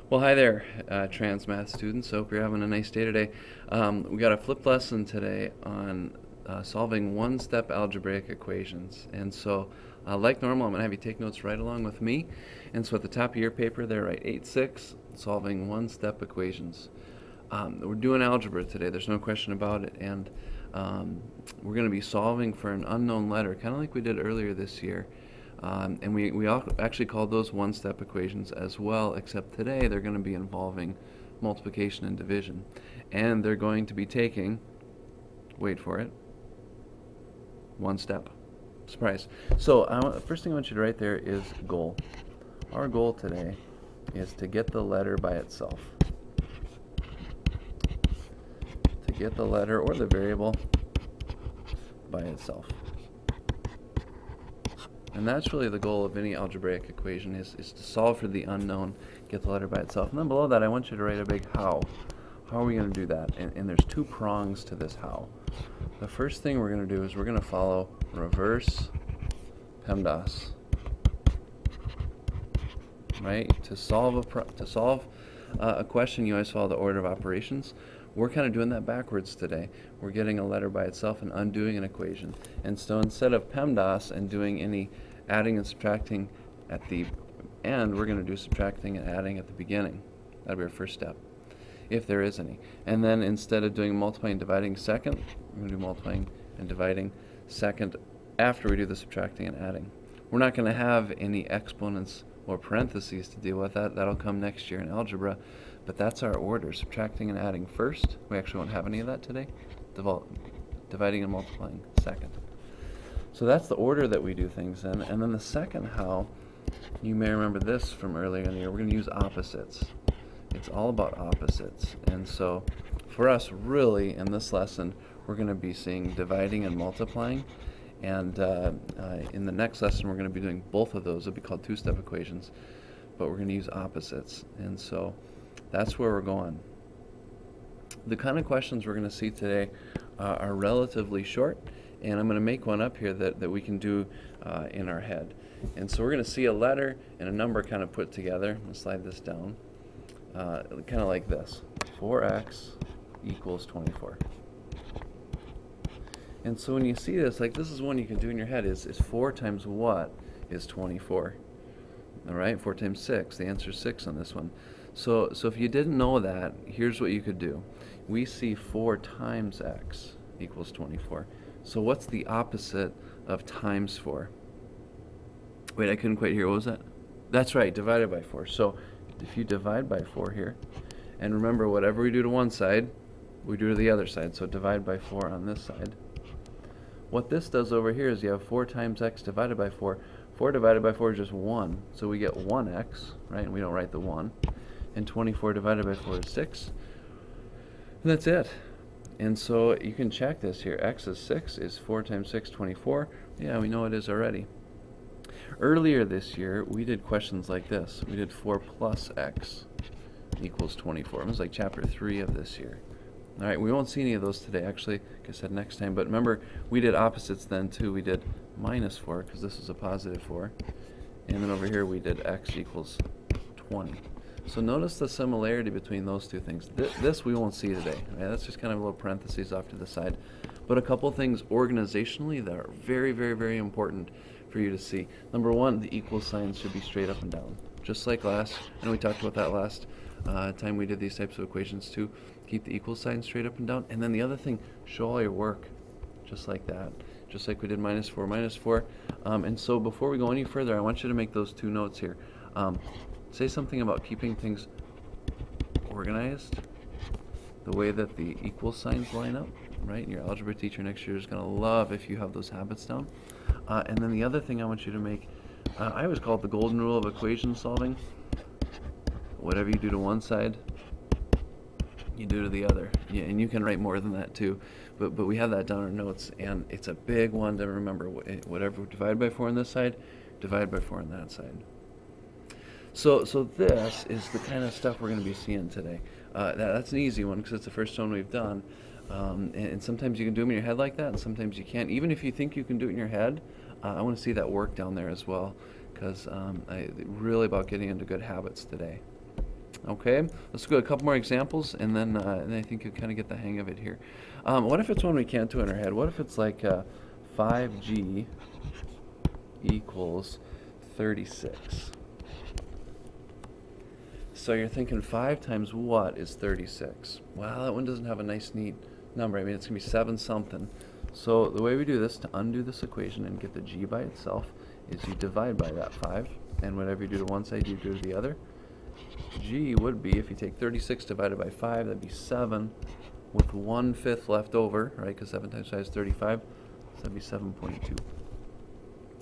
Well, hi there, Transmath students. Hope you're having a nice day today. We got a flipped lesson today on solving one-step algebraic equations. And so, like normal, I'm going to have you take notes right along with me. And so at the top of your paper there, write 8-6, solving one-step equations. We're doing algebra today, there's no question about it. And we're going to be solving for an unknown letter, kind of like we did earlier this year. And we actually called those one-step equations as well, except today they're going to be involving multiplication and division. And they're going to be taking, wait for it, one step. Surprise. So first thing I want you to write there is goal. Our goal today is to get the letter by itself. To get the letter or the variable by itself. And that's really the goal of any algebraic equation is to solve for the unknown, get the letter by itself. And then below that, I want you to write a big how. How are we going to do that? And there's two prongs to this how. The first thing we're going to do is we're going to follow reverse PEMDAS. Right? To solve a question, you always follow the order of operations. We're kind of doing that backwards today. We're getting a letter by itself and undoing an equation. And so instead of PEMDAS and doing any adding and subtracting at the end, we're going to do subtracting and adding at the beginning. That'll be our first step, if there is any. And then instead of doing multiplying and dividing second, we're going to do multiplying and dividing second after we do the subtracting and adding. We're not going to have any exponents or parentheses to deal with. That'll come next year in algebra. But that's our order, subtracting and adding first. We actually won't have any of that today. Dividing and multiplying second. So that's the order that we do things in. And then the second how, you may remember this from earlier in the year, we're going to use opposites. It's all about opposites. And so for us, really, in this lesson, we're going to be seeing dividing and multiplying. And in the next lesson, we're going to be doing both of those. It'll be called two-step equations. But we're going to use opposites. And so that's where we're going. The kind of questions we're going to see today are relatively short, and I'm going to make one up here that we can do in our head. And so we're going to see a letter and a number kind of put together. I'm going to slide this down, kind of like this. 4x equals 24. And so when you see this, like this is one you can do in your head, is 4 times what is 24? All right, 4 times 6. The answer is 6 on this one. So if you didn't know that, here's what you could do. We see 4 times x equals 24. So what's the opposite of times 4? Wait, I couldn't quite hear. What was that? That's right, divided by 4. So if you divide by 4 here, and remember, whatever we do to one side, we do to the other side. So divide by 4 on this side. What this does over here is you have 4 times x divided by 4. 4 divided by 4 is just 1. So we get 1x, right? And we don't write the 1. And 24 divided by 4 is 6. And that's it. And so you can check this here. X is 6. Is 4 times 6 24? Yeah, we know it is already. Earlier this year, we did questions like this. We did 4 plus x equals 24. It was like chapter 3 of this year. All right, we won't see any of those today, actually, like I said, next time. But remember, we did opposites then, too. We did minus 4, because this is a positive 4. And then over here, we did x equals 20. So notice the similarity between those two things. This we won't see today. Right? That's just kind of a little parentheses off to the side. But a couple things organizationally that are very, very, very important for you to see. Number one, the equal signs should be straight up and down. Just like last, I know we talked about that last time we did these types of equations too. Keep the equal sign straight up and down. And then the other thing, show all your work. Just like that. Just like we did minus 4, minus 4. And so before we go any further, I want you to make those two notes here. Say something about keeping things organized, the way that the equal signs line up, right? Your algebra teacher next year is going to love if you have those habits down. And then the other thing I want you to make, I always call it the golden rule of equation solving. Whatever you do to one side, you do to the other. Yeah, and you can write more than that too. But we have that down in our notes, and it's a big one to remember. Whatever divide by 4 on this side, divide by 4 on that side. So this is the kind of stuff we're going to be seeing today. That's an easy one because it's the first one we've done. And sometimes you can do them in your head like that, and sometimes you can't. Even if you think you can do it in your head, I want to see that work down there as well, because really about getting into good habits today. Okay, let's go a couple more examples, and then I think you'll kind of get the hang of it here. What if it's one we can't do in our head? What if it's like 5g equals 36? So you're thinking 5 times what is 36? Well, that one doesn't have a nice neat number. I mean, it's going to be 7 something. So the way we do this to undo this equation and get the g by itself is you divide by that 5, and whatever you do to one side, you do to the other. G would be, if you take 36 divided by 5, that'd be 7 with 1/5 left over, right? Because 7 times 5 is 35, so that'd be 7.2.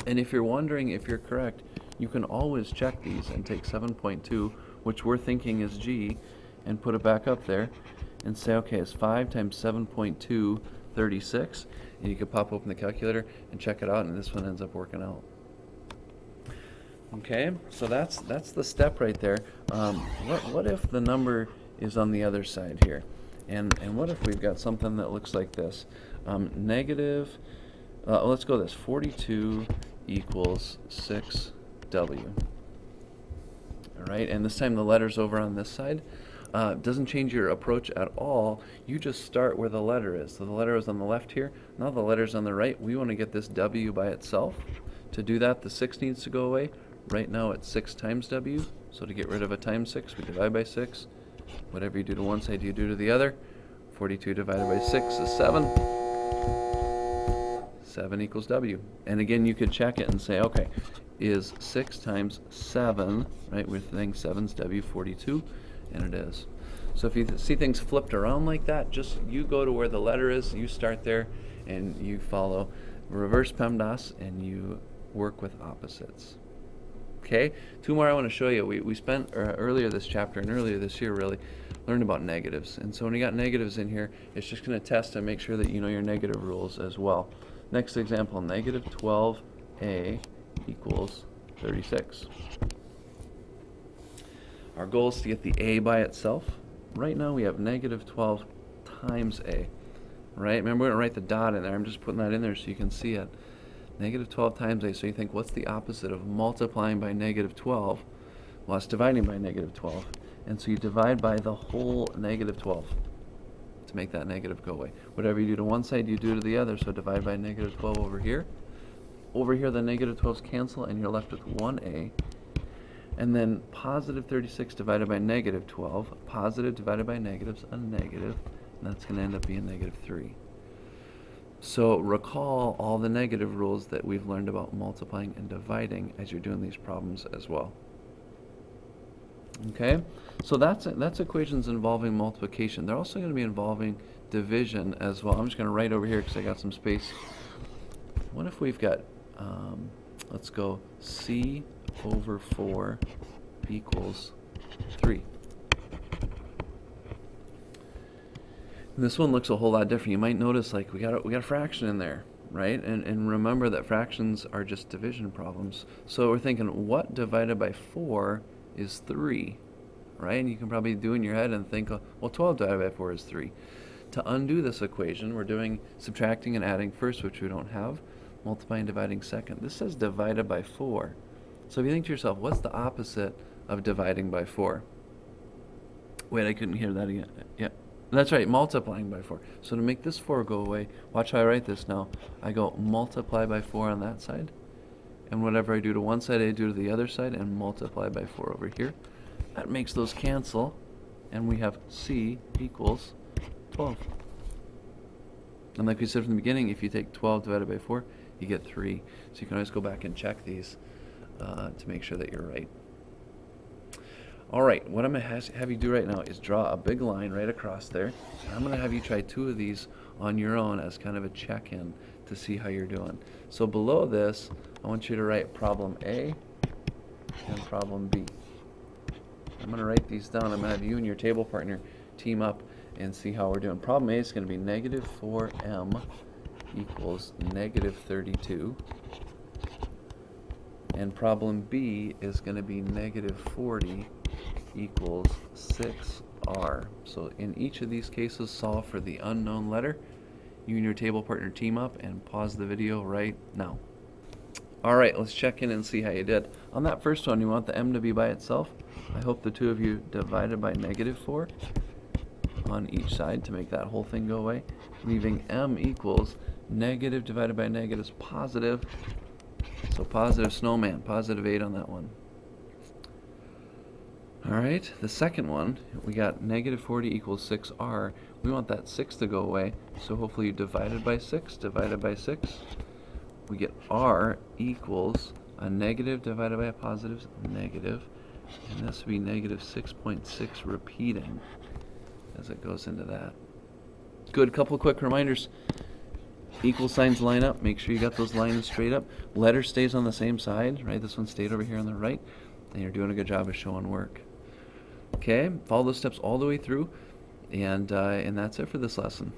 And if you're wondering if you're correct, you can always check these and take 7.2, which we're thinking is G, and put it back up there and say, okay, it's 5 times 7.2, 36, and you could pop open the calculator and check it out, and this one ends up working out. Okay, so that's the step right there. What if the number is on the other side here? And what if we've got something that looks like this? Negative, let's go this, 42 equals 6w. All right, and this time the letter's over on this side. Doesn't change your approach at all. You just start where the letter is. So the letter is on the left here. Now the letter's on the right. We want to get this w by itself. To do that, the 6 needs to go away. Right now it's 6 times w. So to get rid of a times 6, we divide by 6. Whatever you do to one side, you do to the other. 42 divided by 6 is 7. 7 equals w. And again, you could check it and say, okay, is 6 times 7, right? We're thinking 7's w, 42, and it is. So if you see things flipped around like that, just you go to where the letter is, you start there, and you follow reverse PEMDAS, and you work with opposites. Okay, 2 more I want to show you. We spent earlier this chapter and earlier this year really learned about negatives. And so when you got negatives in here, it's just going to test and make sure that you know your negative rules as well. Next example, negative 12a equals 36. Our goal is to get the a by itself. Right now we have negative 12 times a. Right? Remember, we're going to write the dot in there. I'm just putting that in there so you can see it. Negative 12 times a. So you think, what's the opposite of multiplying by negative 12? Well, it's dividing by negative 12. And so you divide by the whole negative 12 to make that negative go away. Whatever you do to one side, you do to the other. So divide by negative 12 over here. Over here, the negative 12s cancel, and you're left with 1a. And then positive 36 divided by negative 12. Positive divided by negatives, a negative. And that's going to end up being negative 3. So recall all the negative rules that we've learned about multiplying and dividing as you're doing these problems as well. Okay, so that's equations involving multiplication. They're also going to be involving division as well. I'm just going to write over here because I got some space. What if we've got, let's go, c over 4 equals 3. And this one looks a whole lot different. You might notice, like, we got a fraction in there, right? And remember that fractions are just division problems. So we're thinking, what divided by 4 is 3, right? And you can probably do in your head and think, well, 12 divided by 4 is 3. To undo this equation, we're doing subtracting and adding first, which we don't have, multiplying and dividing second. This says divided by 4. So if you think to yourself, what's the opposite of dividing by 4? Wait, I couldn't hear that again. Yeah. That's right, multiplying by 4. So to make this 4 go away, watch how I write this now. I go multiply by 4 on that side. And whatever I do to one side, I do to the other side, and multiply by 4 over here. That makes those cancel, and we have c equals 12. And like we said from the beginning, if you take 12 divided by 4, you get 3. So you can always go back and check these to make sure that you're right. All right, what I'm going to have you do right now is draw a big line right across there. And I'm going to have you try 2 of these on your own as kind of a check-in to see how you're doing. So below this, I want you to write problem A and problem B. I'm going to write these down. I'm going to have you and your table partner team up and see how we're doing. Problem A is going to be negative 4m equals negative 32. And problem B is going to be negative 40 equals 6r. So in each of these cases, solve for the unknown letter. You and your table partner team up and pause the video right now. All right, let's check in and see how you did. On that first one, you want the m to be by itself. I hope the two of you divided by -4 on each side to make that whole thing go away, leaving m equals negative divided by negative is positive. So positive snowman, +8 on that one. All right, the second one, we got -40 equals 6r. We want that 6 to go away, so hopefully you divided by 6, we get r equals a negative divided by a positive is negative, and this would be -6.6 repeating as it goes into that. Good, couple quick reminders. Equal signs line up, make sure you got those lines straight up. Letter stays on the same side, right? This one stayed over here on the right, and you're doing a good job of showing work. Okay, follow those steps all the way through, and that's it for this lesson.